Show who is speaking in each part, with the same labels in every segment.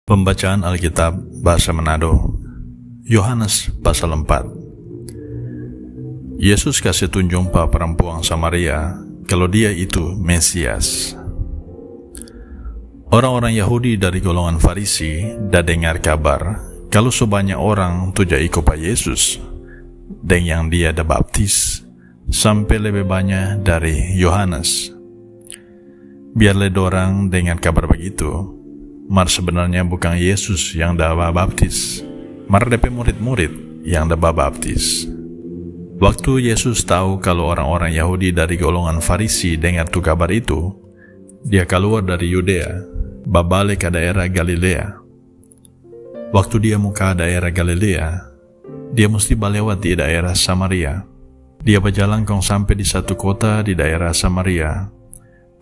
Speaker 1: Pembacaan Alkitab Bahasa Manado, Yohanes pasal 4. Yesus kasih tunjuk pada perempuan Samaria kalau dia itu Mesias. Orang-orang Yahudi dari golongan Farisi dah dengar kabar kalau sebanyak orang tuja ikut Pak Yesus dan yang dia dah baptis sampai lebih banyak dari Yohanes. Biarlah dorang dengar kabar begitu, mar sebenarnya bukan Yesus yang dah baptis, mar DP murid-murid yang dah baptis. Waktu Yesus tahu kalau orang-orang Yahudi dari golongan Farisi dengar tu kabar itu, dia keluar dari Yudea, balik ke daerah Galilea. Waktu dia mau ke daerah Galilea, dia mesti lewat di daerah Samaria. Dia berjalan sampai di satu kota di daerah Samaria.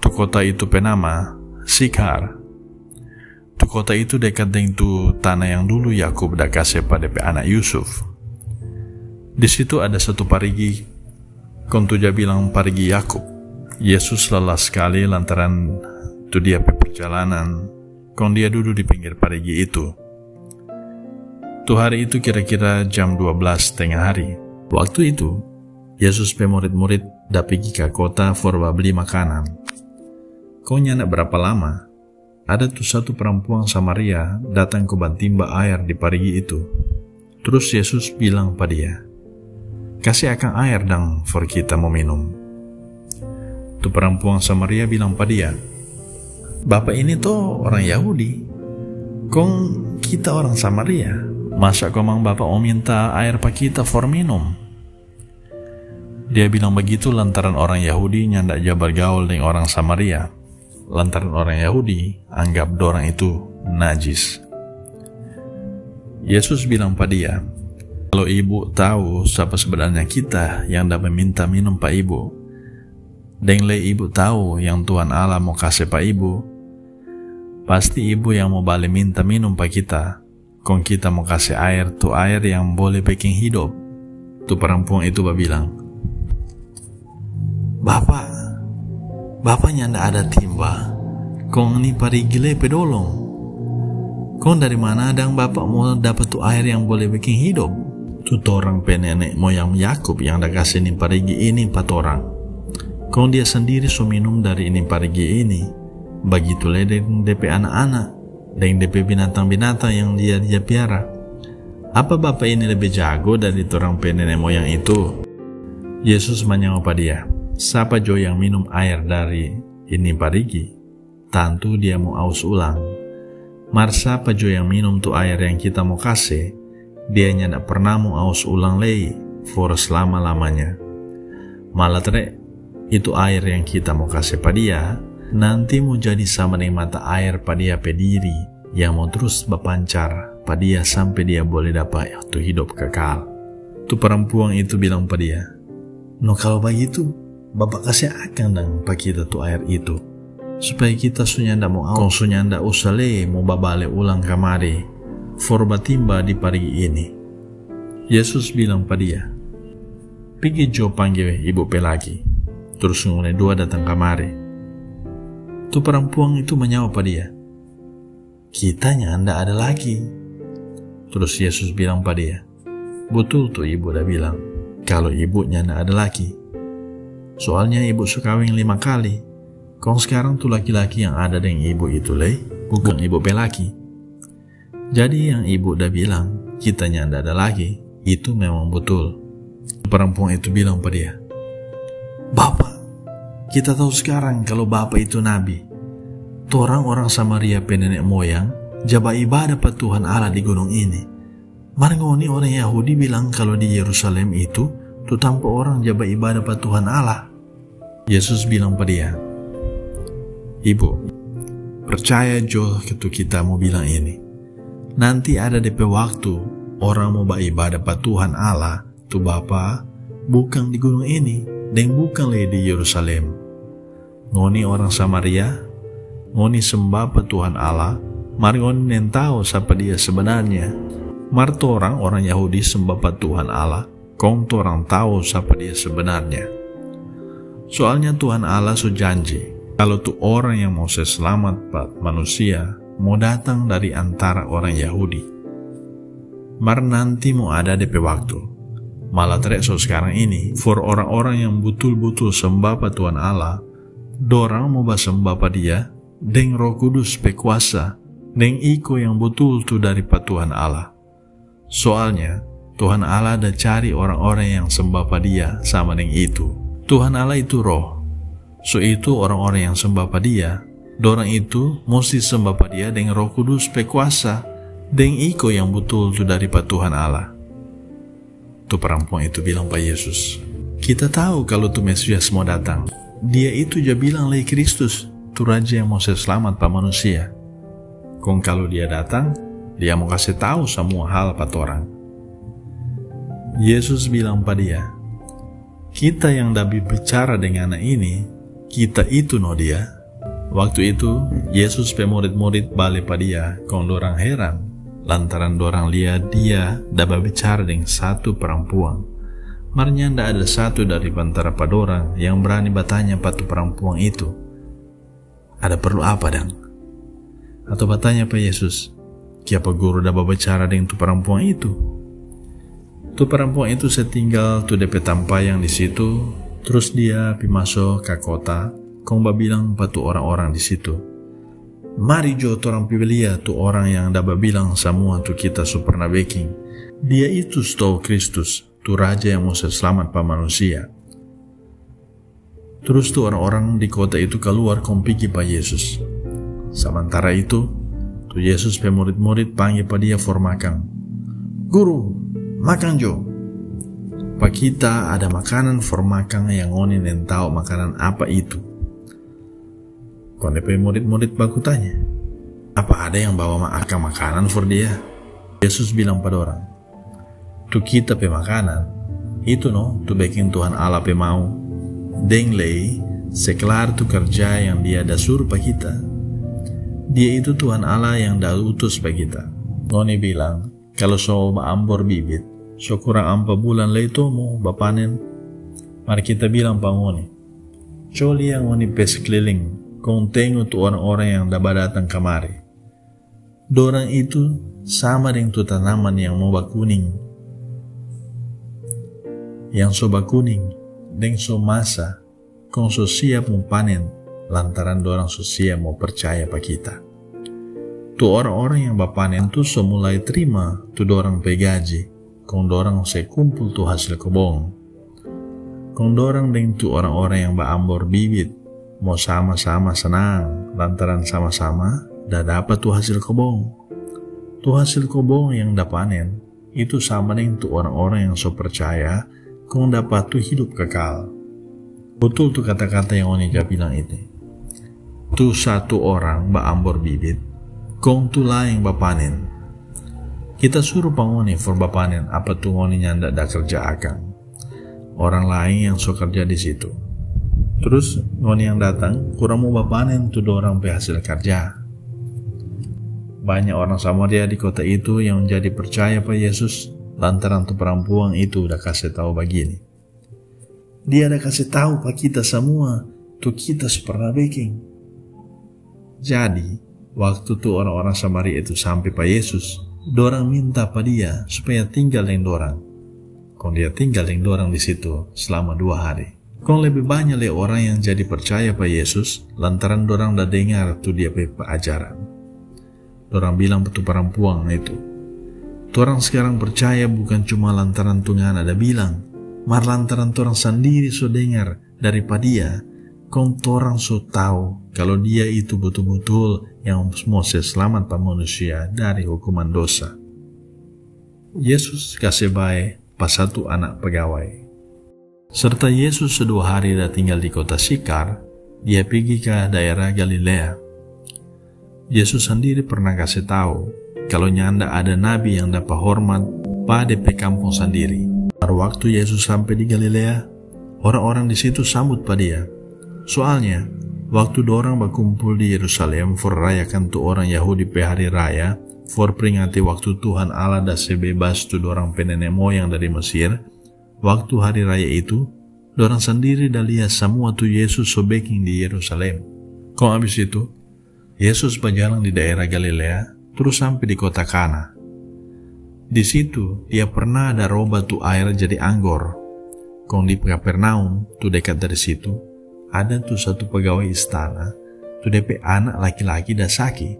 Speaker 1: Tu kota itu penama Sikhar. Tu kota itu dekat dengan tu tanah yang dulu Yakub dah kasih pada anak Yusuf. Di situ ada satu parigi, tuja bilang parigi Yakub. Yesus lelah sekali lantaran tu dia perjalanan, dia duduk di pinggir parigi itu. Tu hari itu kira-kira jam 12 tengah hari. Waktu itu, Yesus murid-murid dah pergi ke kota for beli makanan. Nak berapa lama? Ada tuh satu perempuan Samaria datang ke bantimba air di parigi itu. Terus Yesus bilang pada dia, kasih akan air dang for kita mau minum. Tuh perempuan Samaria bilang pada dia, Bapak ini tuh orang Yahudi, kita orang Samaria, masa komang Bapak mau minta air pak kita for minum? Dia bilang begitu lantaran orang Yahudi nyandak jabar gaul dengan orang Samaria. Lantaran orang Yahudi anggap dorang itu najis. Yesus bilang pada dia, kalau ibu tahu siapa sebenarnya kita yang dapat minta minum pak ibu, dan ibu tahu yang Tuhan Allah mau kasih pak ibu, pasti ibu yang mau balik minta minum pak kita, kita mau kasih air, tu air yang boleh bikin hidup. Tu perempuan itu bilang, Bapaknya ndak ada timba, ni parigi lepe dolong. Dari mana adang bapak mau dapat tu air yang boleh bikin hidup? Tu orang penenek moyang Yakub yang dah kasih ni parigi ini 4 orang. Dia sendiri so minum dari ini parigi ini. Begitulah dengan DP anak-anak, dengan DP binatang-binatang yang dia piara. Apa bapak ini lebih jago dari orang penenek moyang itu? Yesus menjawab pada dia, siapa jo yang minum air dari ini parigi, tentu dia mau aus ulang. Mar siapa jo yang minum tu air yang kita mau kasih, dia nyak pernah mau aus ulang lagi for selama-lamanya. Malah itu air yang kita mau kasih pada dia, nanti mau jadi sama dengan mata air pada dia pediri, yang mau terus berpancar pada dia sampai dia boleh dapat tu hidup kekal. Tu perempuan itu bilang pada dia, kalau begitu, Bapak kasih akan dang pak kita tu air itu, supaya kita sunyanda mau aus, sunyanda usale mau babale ulang kamari, for batimba di parigi ini. Yesus bilang pada dia, pergi jo panggil ibu pelagi, terus ngune 2 datang kamari. Tu perempuan itu menjawab pada dia, kita nyanda ada lagi. Terus Yesus bilang pada dia, betul tu ibu dah bilang, kalau ibu nyanda ada lagi. Soalnya ibu sukawin 5 kali. Sekarang tuh laki-laki yang ada dengan ibu itu bukan ibu pelaki. Jadi yang ibu udah bilang kita nyanda ada lagi, itu memang betul. Perempuan itu bilang pada dia, Bapak, kita tahu sekarang kalau Bapak itu nabi. Tuh orang-orang Samaria penenek moyang jaba ibadah pada Tuhan Allah di gunung ini. Marngoni orang Yahudi bilang kalau di Yerusalem itu tu tanpa orang jaba ibadah pada Tuhan Allah. Yesus bilang pada dia, Ibu, percaya jo ketu kita mau bilang ini. Nanti ada DP waktu orang mau beribadah pada Tuhan Allah, tu Bapa, bukan di gunung ini, dan bukan di Yerusalem. Ngoni orang Samaria, ngoni sembah pada Tuhan Allah, mari ngoni yang tahu siapa dia sebenarnya. Marto orang Yahudi sembah pada Tuhan Allah, orang tahu siapa dia sebenarnya. Soalnya Tuhan Allah janji, kalau tu orang yang mau selamat pada manusia, mau datang dari antara orang Yahudi. Mar nanti mau ada DP waktu. Malah terekso sekarang ini, for orang-orang yang betul-betul sembah pa Tuhan Allah, dorang mau sembah pa Dia, deng Roh Kudus pe kuasa, deng iko yang betul tu dari pa Tuhan Allah. Soalnya, Tuhan Allah ada cari orang-orang yang sembah pa Dia sama deng itu. Tuhan Allah itu roh. So itu orang-orang yang sembah pa Dia, dorang itu mesti sembah pa Dia deng Roh Kudus pe kuasa, deng iko yang betul tu dari pa Tuhan Allah. Tu perempuan itu bilang pa Yesus, kita tahu kalau tu Mesias mau datang. Dia itu dia bilang lagi Kristus, tu raja yang mau selamat pa manusia. Kong kalau dia datang, dia mau kasih tahu semua hal pa torang. Yesus bilang pa dia, kita yang dapat bicara dengan anak ini, kita itu no dia. Waktu itu, Yesus pe murid-murid balik pa dia, kong dorang heran. Lantaran dorang lihat dia dapat bicara dengan satu perempuan. Marnya ndak ada satu dari antara padorang yang berani bertanya pada perempuan itu, ada perlu apa dang? Atau bertanya pa Yesus, kiapa guru dapat bicara dengan tu perempuan itu? Tu perempuan itu setinggal tu DP tampayang di situ, terus dia pi masuk ke kota, kong bilang pada orang-orang di situ, mari jo torang pi lihat tu orang yang dapat bilang semua tu kita pernah baking. Dia itu setahu Kristus, tu raja yang mau selamat pa manusia. Terus tu orang-orang di kota itu keluar kong pergi pa Yesus. Sementara itu, tu Yesus pe murid-murid panggil pa dia for makan. Guru, makan jo. Pa kita ada makanan for makan yang ngoni nen tahu makanan apa itu. Konde pe murid-murid baku tanya, apa ada yang bawa makanan for dia? Yesus bilang pada orang, tu kita pe makanan, itu no, tu bikin Tuhan Allah pe mau. Deng lei, sekelar tu kerja yang dia dah suruh pa kita. Dia itu Tuhan Allah yang dah utus pa kita. Ngoni bilang, kalau so ambor bibit, so kurang ampa bulan lei tomu bapanen. Mari kita bilang pa ngoni, coli yang ngoni pe sekeliling, kong tengok tu orang-orang yang dapat datang kemari. Dorang itu sama dengan tu tanaman yang mau bakuning. Yang so bakuning, deng so masa, kong so siap mau panen, lantaran dorang so siap mau percaya pa kita. Tu orang-orang yang bapanen tu so mulai terima tu dorang pe gaji, kong dorang se kumpul tu hasil kebong. Kong dorang deng tu orang-orang yang baambor bibit, mau sama-sama senang, lantaran sama-sama dah dapat tu hasil kebong. Tu hasil kebong yang dah panen, itu sama dengan tu orang-orang yang so percaya, kong dapat tu hidup kekal. Betul tu kata-kata yang Oni bilang itu. Tu satu orang baambor bibit, kong tu lain bapanen. Kita suruh pangoni for bapanen apa tu Oni nyanda dah kerja akan. Orang lain yang so kerja di situ. Terus ngoni yang datang kurang mau bapanen tu dorang pe hasil kerja. Banyak orang Samaria di kota itu yang jadi percaya pa Yesus lantaran tu perempuan itu udah kasih tahu begini. Dia udah kasih tahu pa kita semua tu kita pernah baking. Jadi waktu tu orang-orang Samaria itu sampai pa Yesus, dorang minta pa dia supaya tinggal dengan dorang. Kong dia tinggal dengan dorang di situ selama 2 hari. Kong lebih banyak le orang yang jadi percaya pa Yesus lantaran dorang dah dengar tu dia pe ajaran. Dorang bilang tu perempuan itu, torang sekarang percaya bukan cuma lantaran Tuhan ada bilang, mar lantaran torang sendiri so dengar daripada dia, kong torang so tahu kalau dia itu betul-betul yang mau selamat pa manusia dari hukuman dosa. Yesus kasih baik pa satu anak pegawai. Serta Yesus 2 hari dah tinggal di kota Sikar, dia pergi ke daerah Galilea. Yesus sendiri pernah kasih tahu kalau nyanda ada nabi yang dapat hormat pada kampung sendiri. Pada waktu Yesus sampai di Galilea, orang-orang di situ sambut pada dia. Soalnya, waktu dorang berkumpul di Yerusalem for rayakan tu orang Yahudi pe hari raya, for peringati waktu Tuhan Allah dah sebebas tu dorang pe nenek moyang dari Mesir. Waktu hari raya itu, dorang sendiri dah lihat semua tu Yesus so baking di Yerusalem. Kong habis itu, Yesus berjalan di daerah Galilea, terus sampai di kota Kana. Di situ, dia pernah ada roba tu air jadi anggur. Kong di Kapernaum, tu dekat dari situ, ada tu satu pegawai istana, tu DP anak laki-laki dah sakit.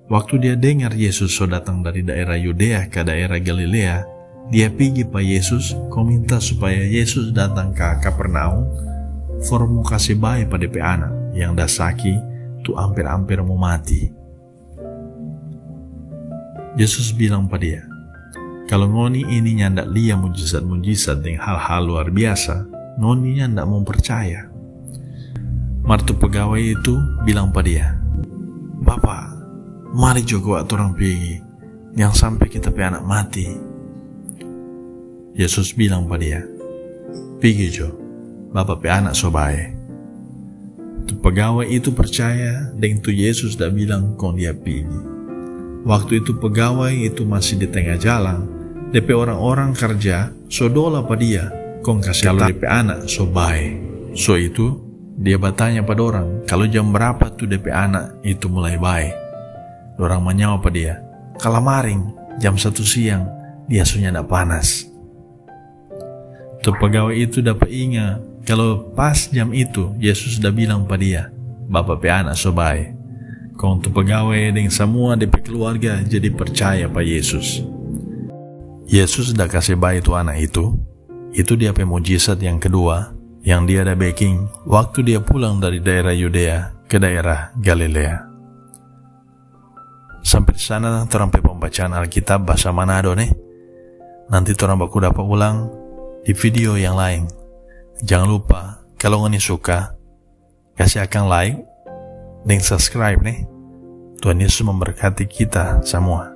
Speaker 1: Waktu dia dengar Yesus so datang dari daerah Yudea ke daerah Galilea, dia pergi pa Yesus, kong minta supaya Yesus datang ke Kapernaum, for mau kasih baik pada DP anak yang dah sakit, tu hampir-hampir mau mati. Yesus bilang pada dia, kalau ngoni ini nyandak lihat mujizat-mujizat dengan hal-hal luar biasa, ngoni nyandak mau percaya. Martu pegawai itu bilang pada dia, Bapak, mari juga orang pergi, yang sampai kita pe anak mati. Yesus bilang pada dia, pergi jo, Bapak pe anak so baik. Tu pegawai itu percaya dengan tu Yesus dah bilang kong dia pergi. Waktu itu pegawai itu masih di tengah jalan, DP orang-orang kerja so dola pada dia, kong kasih kalau DP anak so baik. So itu dia bertanya pada orang, kalau jam berapa tuh DP anak itu mulai baik. Orang menyawa pada dia, kalau maring jam 1 siang dia so nyak panas. Tu pegawai itu dapat ingat kalau pas jam itu Yesus dah bilang pada dia, Bapak pe anak so baik. Kong tu pegawai dengan semua DP keluarga jadi percaya pada Yesus. Yesus dah kasih baik tu anak itu dia pe mujizat yang kedua yang dia dah baking waktu dia pulang dari daerah Yudea ke daerah Galilea. Sampai di sana torang pe pembacaan Alkitab bahasa Manado nih. Nanti torang baku dapat ulang di video yang lain. Jangan lupa kalau ngoni suka kasih akan like dan subscribe nih. Tuhan Yesus memberkati kita semua.